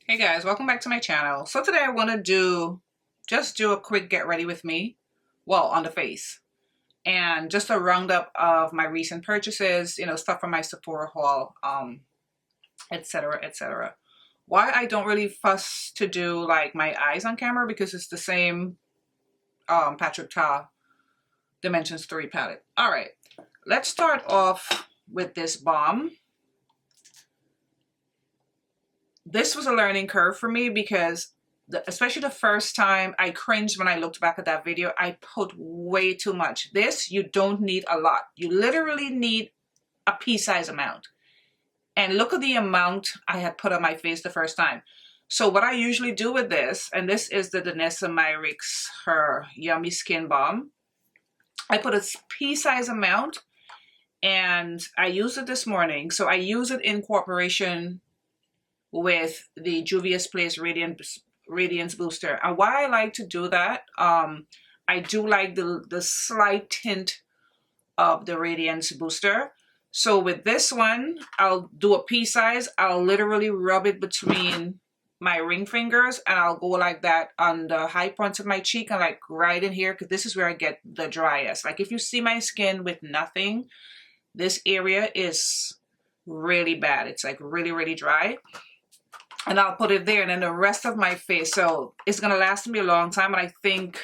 Hey guys, welcome back to my channel. So today I want to just do a quick get ready with me, well, on the face, and just a roundup of my recent purchases, stuff from my Sephora haul, etc, etc. Why I don't really fuss to do like my eyes on camera, because it's the same Patrick Ta Dimensions 3 palette. All right, let's start off with this balm. This was a learning curve for me because especially the first time, I cringed when I looked back at that video. I put way too much. This, you don't need a lot. You literally need a pea-size amount. And look at the amount I had put on my face the first time. So what I usually do with this, and this is the Danessa Myricks, her Yummy Skin Balm. I put a pea-size amount and I used it this morning. So I use it in cooperation with the Juvias Place Radiance Booster. And why I like to do that, I do like the slight tint of the Radiance Booster. So with this one, I'll do a pea-size. I'll literally rub it between my ring fingers and I'll go like that on the high points of my cheek and like right in here, because this is where I get the driest. Like if you see my skin with nothing, this area is really bad. It's like really, really dry. And I'll put it there, and then the rest of my face. So it's going to last me a long time, and I think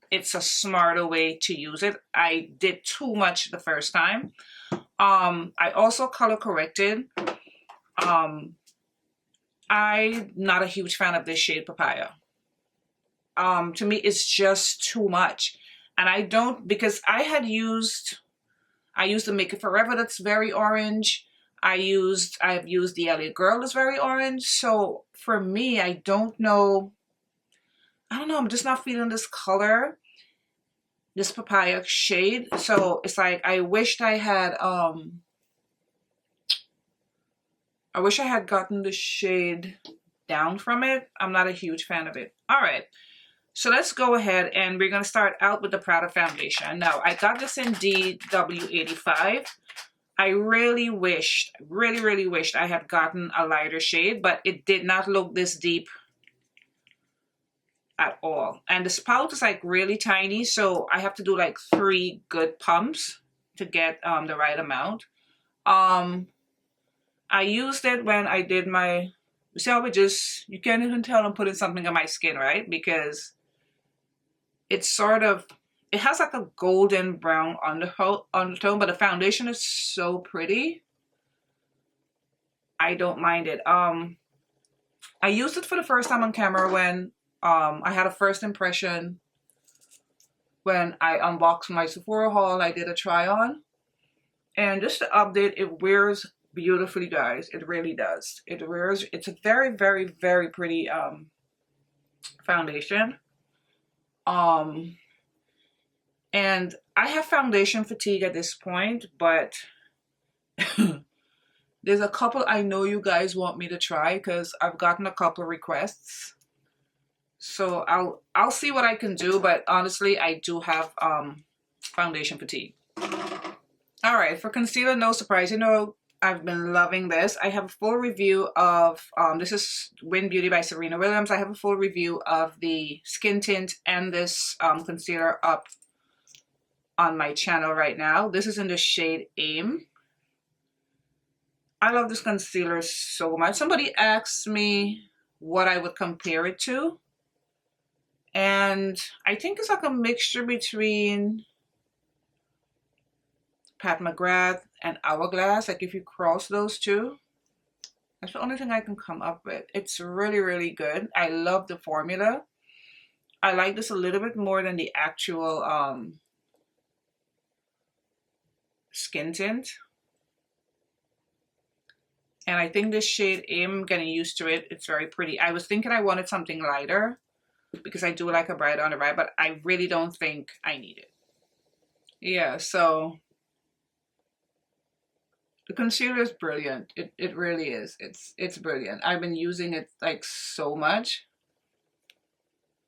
it's a smarter way to use it. I did too much the first time. I also color corrected. I'm not a huge fan of this shade Papaya. To me, it's just too much. And I don't, because I used the Make It Forever that's very orange. I've used the Ilia Girl that's very orange. So for me, I don't know, I'm just not feeling this color, this Papaya shade. So it's like, I wished I had gotten the shade down from it. I'm not a huge fan of it. All right. So let's go ahead and we're going to start out with the Prada foundation. Now, I got this in DW85. I really wished I had gotten a lighter shade, but it did not look this deep at all. And the spout is like really tiny, so I have to do like 3 good pumps to get the right amount. I used it when I did my, you see how you can't even tell I'm putting something on my skin, right? Because it's sort of, it has like a golden brown undertone, but the foundation is so pretty. I don't mind it. I used it for the first time on camera when I had a first impression when I unboxed my Sephora haul. I did a try on, and just to update, it wears beautifully, guys. It really does. It's a very, very, very pretty foundation. And I have foundation fatigue at this point, but there's a couple I know you guys want me to try because I've gotten a couple of requests. So I'll see what I can do, but honestly, I do have foundation fatigue. All right, for concealer, no surprise. I've been loving this. I have a full review of, this is Win Beauty by Serena Williams. I have a full review of the skin tint and this concealer up on my channel right now. This is in the shade Aim. I love this concealer so much. Somebody asked me what I would compare it to, and I think it's like a mixture between Pat McGrath and Hourglass. Like if you cross those two, that's the only thing I can come up with. It's really, really good. I love the formula. I like this a little bit more than the actual skin tint. And I think this shade, I'm getting used to it. It's very pretty. I was thinking I wanted something lighter because I do like a bright on the right, but I really don't think I need it. Yeah, so the concealer is brilliant. It really is. It's brilliant. I've been using it like so much.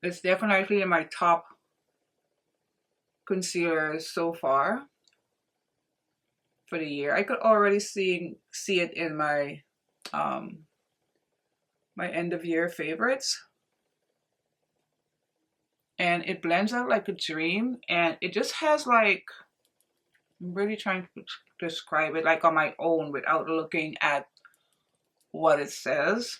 It's definitely in my top concealers so far for the year. I could already see it in my my end of year favorites. And it blends out like a dream, and it just has like, I'm really trying to describe it like on my own without looking at what it says.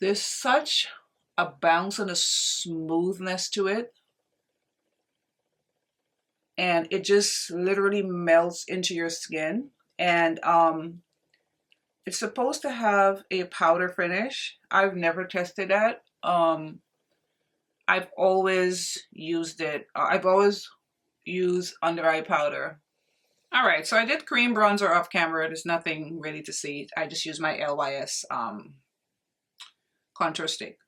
There's such a bounce and a smoothness to it, and it just literally melts into your skin. And it's supposed to have a powder finish. I've never tested that. I've always used it. I've always used under eye powder. All right, so I did cream bronzer off camera. There's nothing really to see. I just used my LYS contour stick.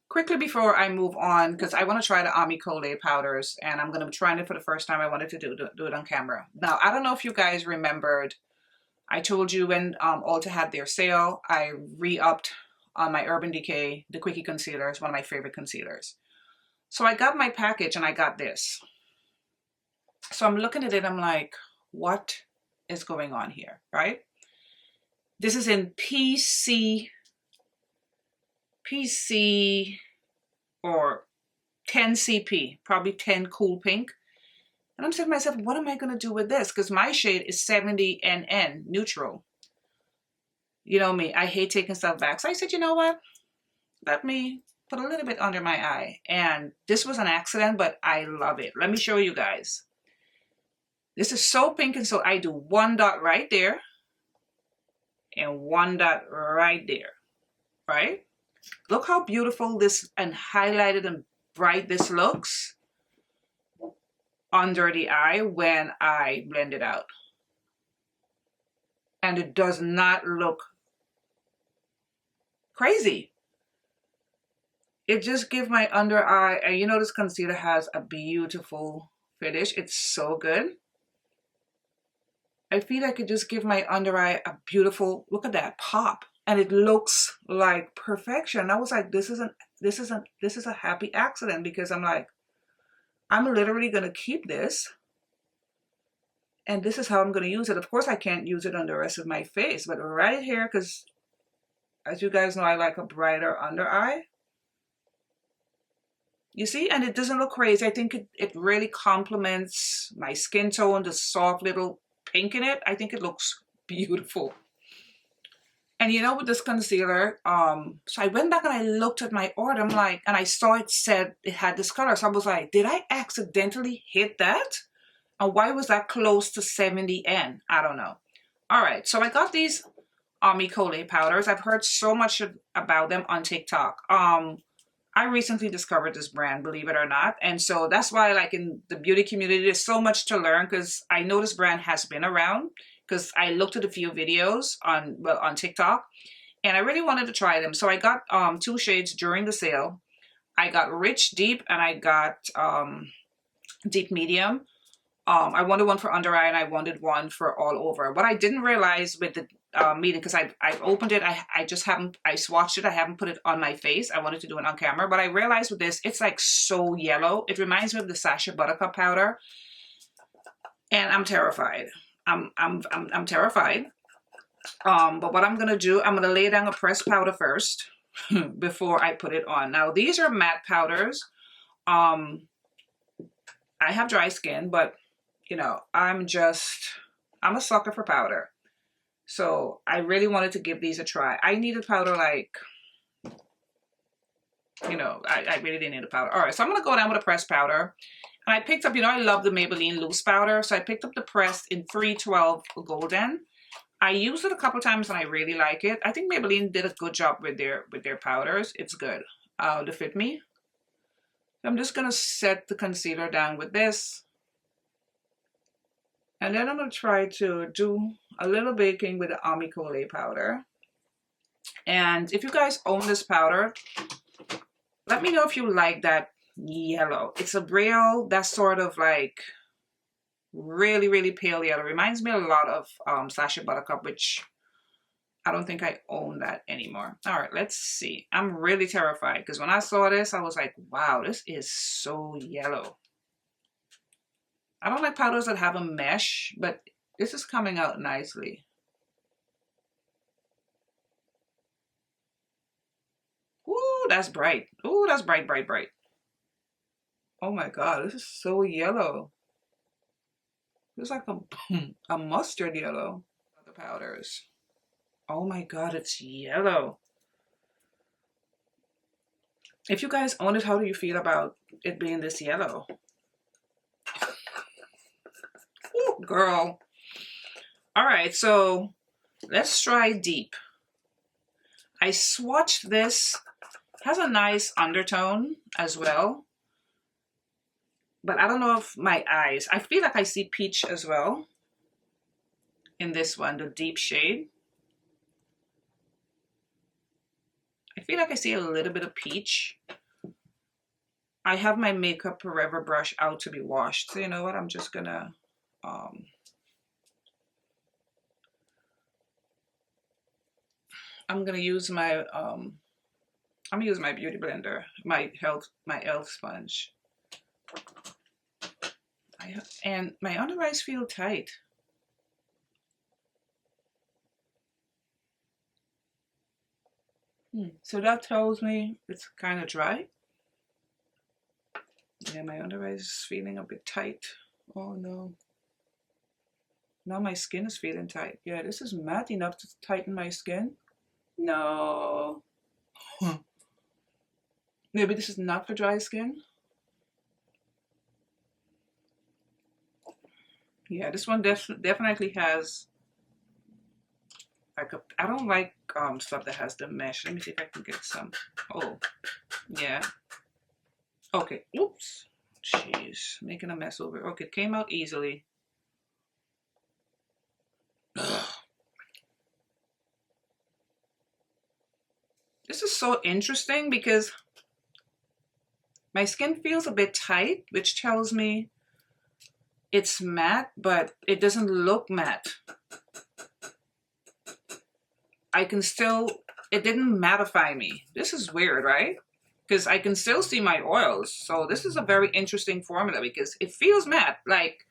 Quickly before I move on, because I want to try the Ami Colé powders, and I'm going to be trying it for the first time. I wanted to do it on camera. Now, I don't know if you guys remembered, I told you when Ulta had their sale, I re-upped on my Urban Decay, the Quickie concealer. It's one of my favorite concealers. So I got my package and I got this. So I'm looking at it, I'm like, what is going on here, right? This is in PC or 10 CP, probably 10 Cool Pink. And I'm saying to myself, what am I going to do with this? Because my shade is 70 NN, neutral. You know me, I hate taking stuff back. So I said, you know what? Let me put a little bit under my eye. And this was an accident, but I love it. Let me show you guys. This is so pink, and so I do one dot right there and one dot right there, right? Look how beautiful this and highlighted and bright this looks under the eye when I blend it out. And it does not look crazy. It just gives my under eye, and you know this concealer has a beautiful finish. It's so good. I feel like it just gives my under eye a beautiful, look at that, pop. And it looks like perfection. I was like, this is a happy accident, because I'm like, I'm literally gonna keep this. And this is how I'm gonna use it. Of course I can't use it on the rest of my face, but right here, because as you guys know, I like a brighter under eye. You see, and it doesn't look crazy. I think it really complements my skin tone, the soft little pink in it. I think it looks beautiful. And you know, with this concealer, so I went back and I looked at my order, I'm like, and I saw it said it had this color. So I was like, did I accidentally hit that? And why was that close to 70N? I don't know. All right, so I got these Ami Colé powders. I've heard so much about them on TikTok. I recently discovered this brand, believe it or not. And so that's why, like, in the beauty community, there's so much to learn, because I know this brand has been around, because I looked at a few videos on TikTok, and I really wanted to try them. So I got 2 shades during the sale. I got Rich Deep and I got Deep Medium. I wanted one for under eye and I wanted one for all over. What I didn't realize with the medium, because I opened it, I just haven't, I swatched it, I haven't put it on my face. I wanted to do it on camera, but I realized with this, it's like so yellow. It reminds me of the Sacha Buttercup powder, and I'm terrified. I'm terrified. But what I'm gonna do, I'm gonna lay down a pressed powder first before I put it on. Now these are matte powders. I have dry skin, but you know, I'm a sucker for powder. So I really wanted to give these a try. I needed powder, like, you know, I really didn't need a powder. All right, so I'm gonna go down with a pressed powder. And I picked up, you know, I love the Maybelline loose powder. So I picked up the pressed in 312 Golden. I used it a couple times and I really like it. I think Maybelline did a good job with their powders. It's good to fit me. So I'm just gonna set the concealer down with this. And then I'm gonna try to do a little baking with the Ami Colé powder. And if you guys own this powder, let me know if you like that yellow. It's a real, that sort of like really, really pale yellow. Reminds me a lot of Sacha Buttercup, which I don't think I own that anymore. All right, let's see. I'm really terrified, because when I saw this, I was like, wow, this is so yellow. I don't like powders that have a mesh, but this is coming out nicely. that's bright. Oh, that's bright, bright, bright. Oh my God, this is so yellow. It's like a mustard yellow. The powders. Oh my God, it's yellow. If you guys own it, how do you feel about it being this yellow? Ooh, girl. All right, so let's try deep. I swatched this. Has a nice undertone as well. But I don't know if my eyes, I feel like I see peach as well in this one, the deep shade. I feel like I see a little bit of peach. I have my Makeup Forever brush out to be washed. So you know what, I'm just gonna, I'm gonna use my, I'm gonna use my beauty blender, my elf sponge. And my under eyes feel tight. So that tells me it's kind of dry. Yeah, my under eyes is feeling a bit tight. Oh no. Now my skin is feeling tight. Yeah, this is matte enough to tighten my skin. No. Maybe this is not for dry skin. Yeah, this one definitely has like a, I don't like stuff that has the mesh. Let me see if I can get some. Oh, yeah. Okay, oops. Jeez, making a mess over. Okay, it came out easily. This is so interesting because my skin feels a bit tight, which tells me it's matte, but it doesn't look matte. I can still, it didn't mattify me. This is weird, right? Because I can still see my oils. So this is a very interesting formula because it feels matte. Like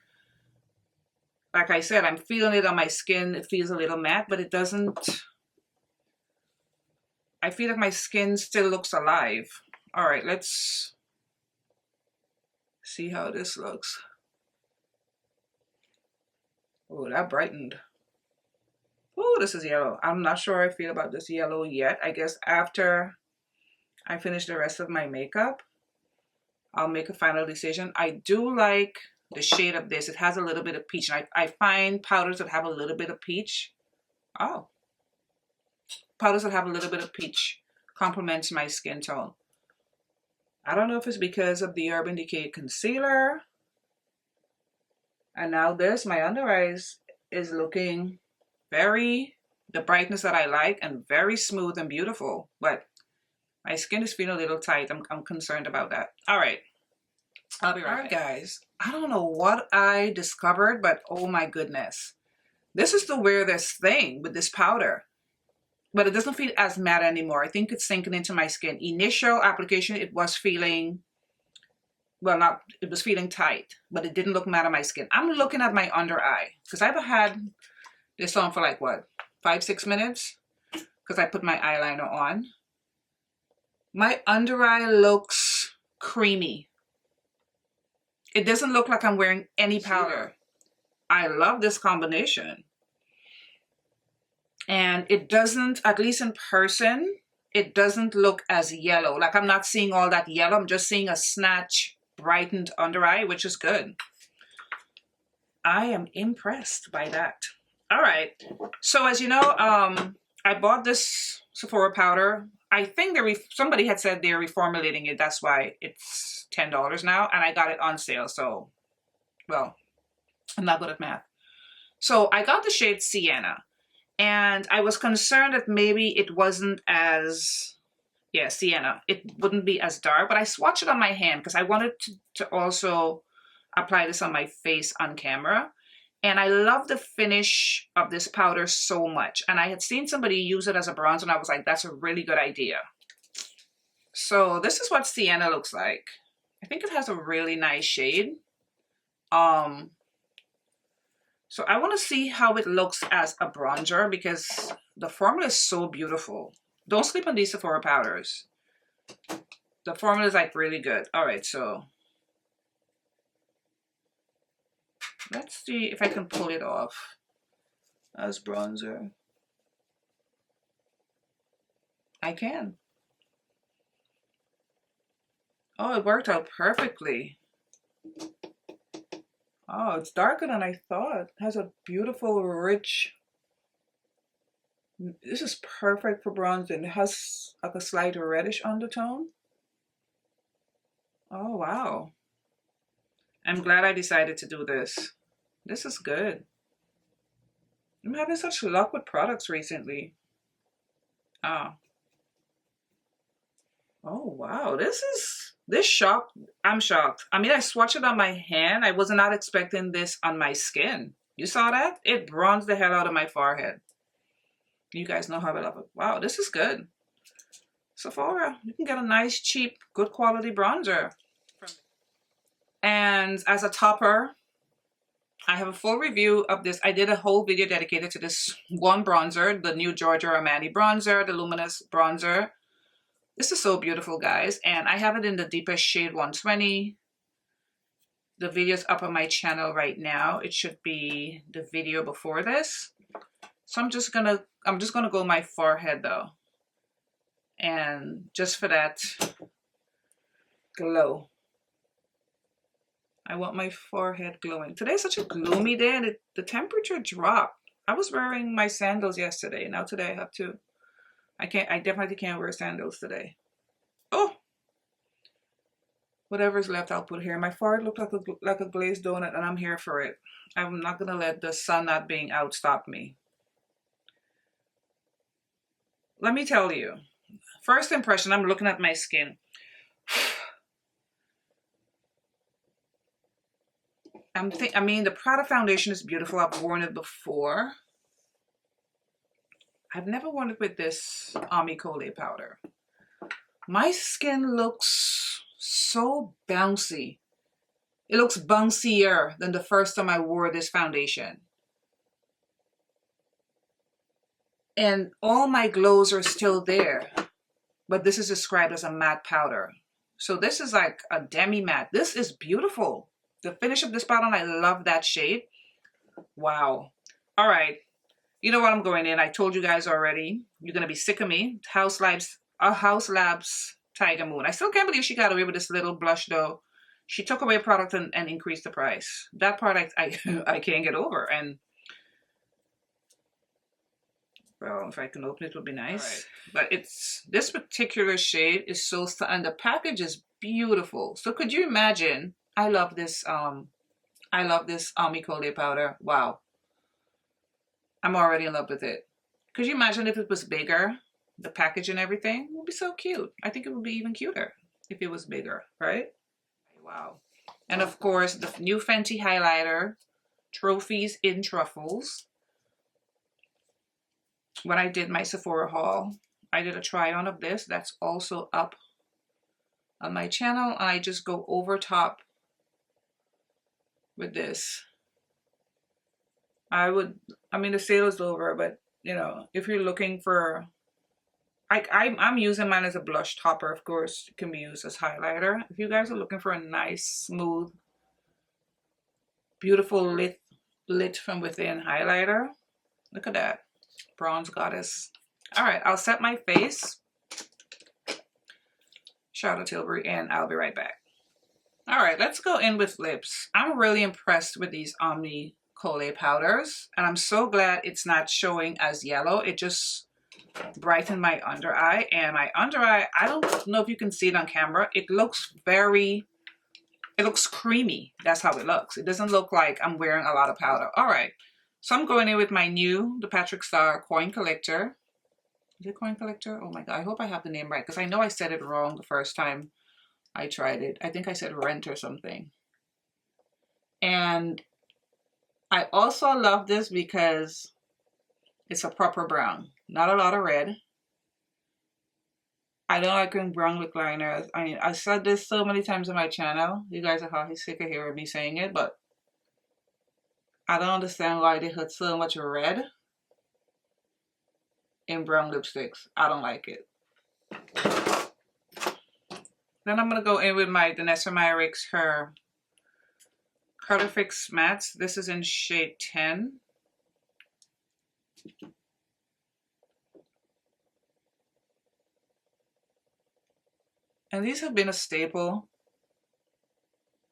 I said, I'm feeling it on my skin. It feels a little matte, but it doesn't, I feel like my skin still looks alive. All right, let's see how this looks. Oh, that brightened. Oh, this is yellow. I'm not sure how I feel about this yellow yet. I guess after I finish the rest of my makeup, I'll make a final decision. I do like the shade of this. It has a little bit of peach. And I find powders that have a little bit of peach. Oh. Powders that have a little bit of peach complements my skin tone. I don't know if it's because of the Urban Decay concealer. And now this, my under eyes is looking very, the brightness that I like and very smooth and beautiful. But my skin is feeling a little tight. I'm concerned about that. All right. I'll be right back. Guys, I don't know what I discovered, but oh my goodness. This is the weirdest thing with this powder. But it doesn't feel as matte anymore. I think it's sinking into my skin. Initial application, it was feeling, well, it was feeling tight, but it didn't look matte on my skin. I'm looking at my under eye because I've had this on for like what, 5-6 minutes? Because I put my eyeliner on. My under eye looks creamy. It doesn't look like I'm wearing any powder. I love this combination. And it doesn't, at least in person, it doesn't look as yellow. Like I'm not seeing all that yellow. I'm just seeing a snatch brightened under eye, which is good. I am impressed by that. All right. So as you know, I bought this Sephora powder. I think somebody had said they're reformulating it. That's why it's $10 now. And I got it on sale. So, well, I'm not good at math. So I got the shade Sienna. And I was concerned that maybe it wasn't as, yeah, Sienna. It wouldn't be as dark, but I swatched it on my hand because I wanted to also apply this on my face on camera. And I love the finish of this powder so much. And I had seen somebody use it as a bronzer and I was like, that's a really good idea. So this is what Sienna looks like. I think it has a really nice shade. So I want to see how it looks as a bronzer because the formula is so beautiful. Don't sleep on these Sephora powders. The formula is like really good. All right, so let's see if I can pull it off as bronzer. I can. Oh, it worked out perfectly. Oh, it's darker than I thought. It has a beautiful, rich. This is perfect for bronzing. It has like a slight reddish undertone. Oh, wow. I'm glad I decided to do this. This is good. I'm having such luck with products recently. Oh. Oh, wow. This shocked. I'm shocked. I mean, I swatched it on my hand. I was not expecting this on my skin. You saw that? It bronzed the hell out of my forehead. You guys know how I love it. Wow, this is good. Sephora, you can get a nice, cheap, good quality bronzer. And as a topper, I have a full review of this. I did a whole video dedicated to this one bronzer, the new Giorgio Armani bronzer, the Luminous bronzer. This is so beautiful, guys. And I have it in the deepest shade 120. The video's up on my channel right now. It should be the video before this. So I'm just gonna go my forehead though. And just for that glow. I want my forehead glowing. Today's such a gloomy day and the temperature dropped. I was wearing my sandals yesterday. Now today I have to. I definitely can't wear sandals today. Oh! Whatever's left I'll put here. My forehead looked like a glazed donut and I'm here for it. I'm not gonna let the sun not being out stop me. Let me tell you. First impression, I'm looking at my skin. I mean, the Prada foundation is beautiful. I've worn it before. I've never worn it with this Kohle powder. My skin looks so bouncy. It looks bouncier than the first time I wore this foundation. And all my glows are still there. But this is described as a matte powder. So this is like a demi-matte. This is beautiful. The finish of this powder, I love that shade. Wow. All right. You know what I'm going in. I told you guys already. You're going to be sick of me. House Labs Tiger Moon. I still can't believe she got away with this little blush though. She took away a product and increased the price. That product I can't get over. And well, if I can open it, would be nice. Right. But this particular shade is so, and the package is beautiful. So could you imagine? I love this Kohle powder. Wow. I'm already in love with it. Could you imagine if it was bigger? The package and everything would be so cute. I think it would be even cuter if it was bigger, right? Wow. And of course, the new Fenty highlighter, Trophies in Truffles. When I did my Sephora haul, I did a try on of this. That's also up on my channel. And I just go over top with this. I mean, the sale is over, but you know, if you're looking for, I'm using mine as a blush topper. Of course, it can be used as highlighter. If you guys are looking for a nice, smooth, beautiful lit from within highlighter, look at that. Bronze Goddess. All right, I'll set my face. Shout out Tilbury, and I'll be right back. All right, let's go in with lips. I'm really impressed with these Kohle powders, and I'm so glad it's not showing as yellow. It just brightened my under eye, and my under eye, I don't know if you can see it on camera. It looks creamy. That's how it looks. It doesn't look like I'm wearing a lot of powder. All right. So I'm going in with my the Patrick Star Coin Collector. Is it Coin Collector? Oh my God, I hope I have the name right because I know I said it wrong the first time I tried it. I think I said Rent or something. And I also love this because it's a proper brown. Not a lot of red. I don't like wearing brown lip liners. I mean, I said this so many times on my channel. You guys are probably sick of hearing me saying it, but I don't understand why they put so much red in brown lipsticks. I don't like it. Then I'm going to go in with my Danessa Myricks, her Color Fix Mattes. This is in shade 10. And these have been a staple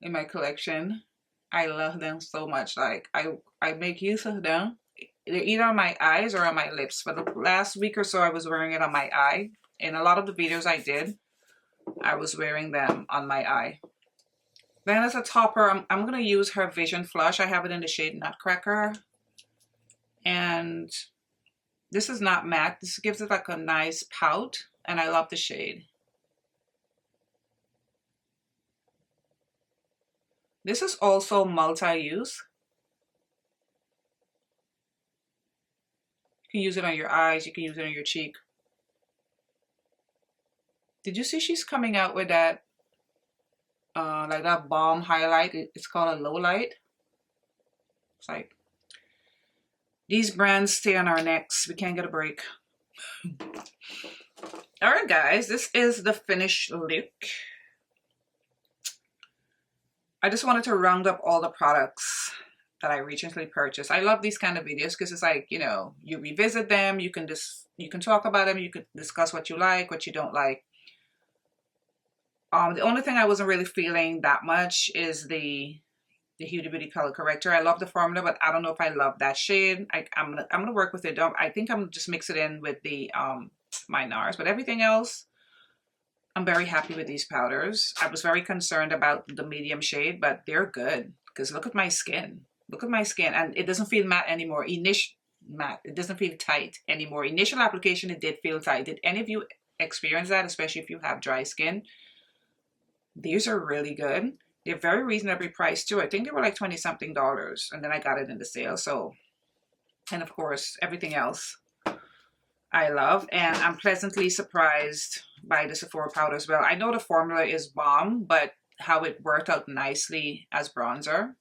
in my collection. I love them so much. Like, I make use of them. They're either on my eyes or on my lips. For the last week or so, I was wearing it on my eye. In a lot of the videos I did, I was wearing them on my eye. Then as a topper, I'm going to use her Vision Flush. I have it in the shade Nutcracker. And this is not matte. This gives it like a nice pout. And I love the shade. This is also multi-use. You can use it on your eyes. You can use it on your cheek. Did you see she's coming out with that, like that Balm highlight? It's called a low light. It's like, these brands stay on our necks. We can't get a break. All right, guys, this is the finished look. I just wanted to round up all the products that I recently purchased. I love these kind of videos because it's like, you know, you revisit them, you can talk about them, you can discuss what you like, what you don't like. The only thing I wasn't really feeling that much is the Huda Beauty Color Corrector. I love the formula, but I don't know if I love that shade. I'm gonna work with it. I think I'm gonna just mix it in with the my Nars, but everything else, I'm very happy with these powders. I was very concerned about the medium shade, but they're good because look at my skin. Look at my skin, and it doesn't feel matte anymore. Matte. It doesn't feel tight anymore. Initial application, it did feel tight. Did any of you experience that, especially if you have dry skin? These are really good. They're very reasonably priced too. I think they were like $20-something, and then I got it in the sale. So, and of course, everything else I love, and I'm pleasantly surprised by the Sephora powder as well. I know the formula is bomb, but how it worked out nicely as bronzer.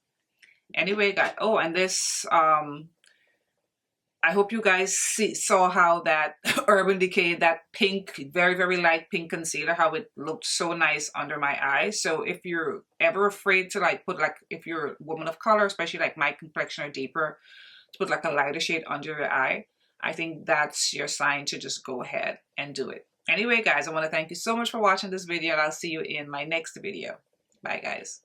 Anyway, guys, oh, and this, I hope you guys saw how that Urban Decay, that pink, very, very light pink concealer, how it looked so nice under my eyes. So if you're ever afraid to like put like, if you're a woman of color, especially like my complexion or deeper, to put like a lighter shade under your eye, I think that's your sign to just go ahead and do it. Anyway, guys, I want to thank you so much for watching this video, and I'll see you in my next video. Bye, guys.